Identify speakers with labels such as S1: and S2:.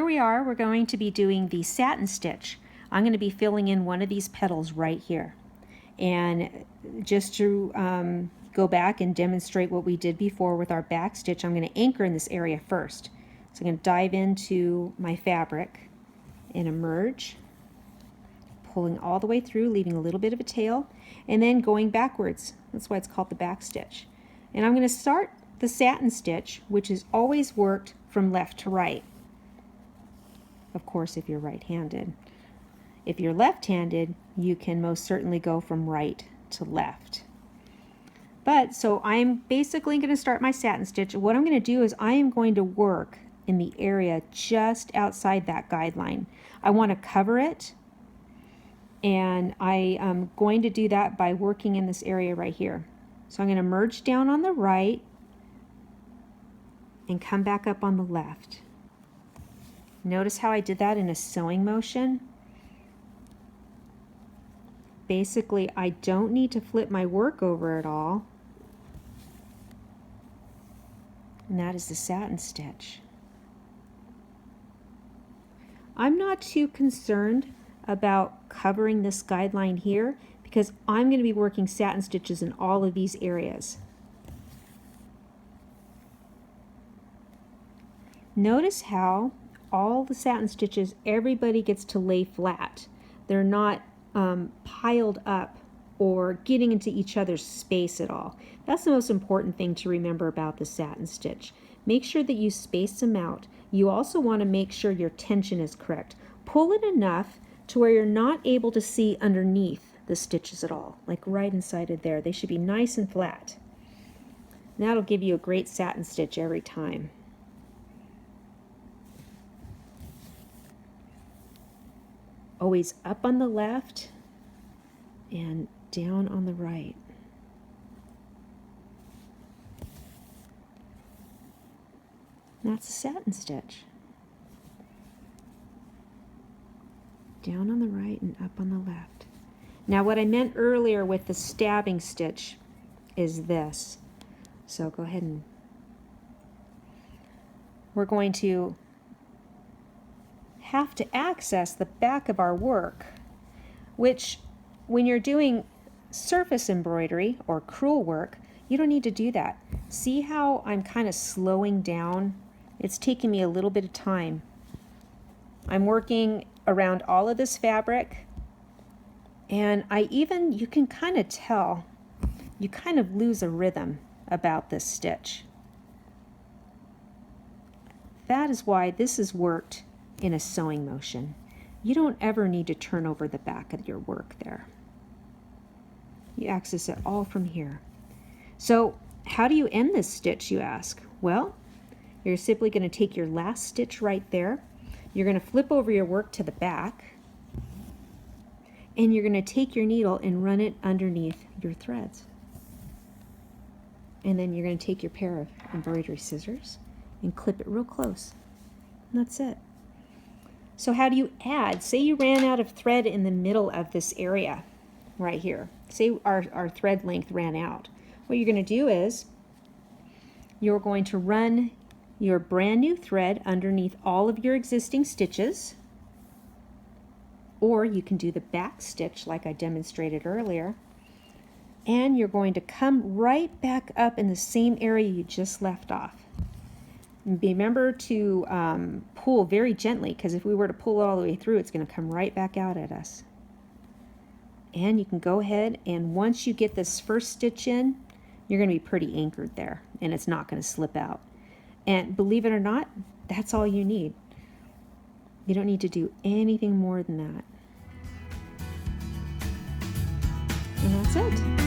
S1: here we are. We're going to be doing the satin stitch. I'm going to be filling in one of these petals right here. And just to go back and demonstrate what we did before with our back stitch, I'm going to anchor in this area first. So I'm going to dive into my fabric and emerge, pulling all the way through, leaving a little bit of a tail, and then going backwards. That's why it's called the back stitch. And I'm going to start the satin stitch, which is always worked from left to right. Of course, if you're right-handed. If you're left-handed, you can most certainly go from right to left. But so I'm basically going to start my satin stitch. What I'm going to do is I am going to work in the area just outside that guideline. I want to cover it, and I am going to do that by working in this area right here. So I'm going to merge down on the right and come back up on the left. Notice how I did that in a sewing motion. Basically, I don't need to flip my work over at all. And that is the satin stitch. I'm not too concerned about covering this guideline here because I'm going to be working satin stitches in all of these areas. Notice how all the satin stitches, everybody gets to lay flat. They're not piled up or getting into each other's space at all. That's the most important thing to remember about the satin stitch. Make sure that you space them out. You also want to make sure your tension is correct. Pull it enough to where you're not able to see underneath the stitches at all, like right inside of there. They should be nice and flat. And that'll give you a great satin stitch every time. Always up on the left and down on the right. That's a satin stitch. Down on the right and up on the left. Now what I meant earlier with the stabbing stitch is this. So go ahead and we're going to have to access the back of our work, which when you're doing surface embroidery or crewel work, you don't need to do that. See how I'm kind of slowing down? It's taking me a little bit of time. I'm working around all of this fabric, and you can kind of tell, you kind of lose a rhythm about this stitch. That is why this is worked in a sewing motion. You don't ever need to turn over the back of your work there. You access it all from here. So how do you end this stitch, you ask? Well, you're simply going to take your last stitch right there. You're going to flip over your work to the back, and you're going to take your needle and run it underneath your threads. And then you're going to take your pair of embroidery scissors and clip it real close. And that's it. So how do you add? Say you ran out of thread in the middle of this area right here. Say our thread length ran out. What you're going to do is you're going to run your brand new thread underneath all of your existing stitches, or you can do the back stitch like I demonstrated earlier, and you're going to come right back up in the same area you just left off. And remember to pull very gently, because if we were to pull it all the way through, it's going to come right back out at us. And you can go ahead, and once you get this first stitch in, you're going to be pretty anchored there, and it's not going to slip out. And believe it or not, that's all you need. You don't need to do anything more than that. And that's it.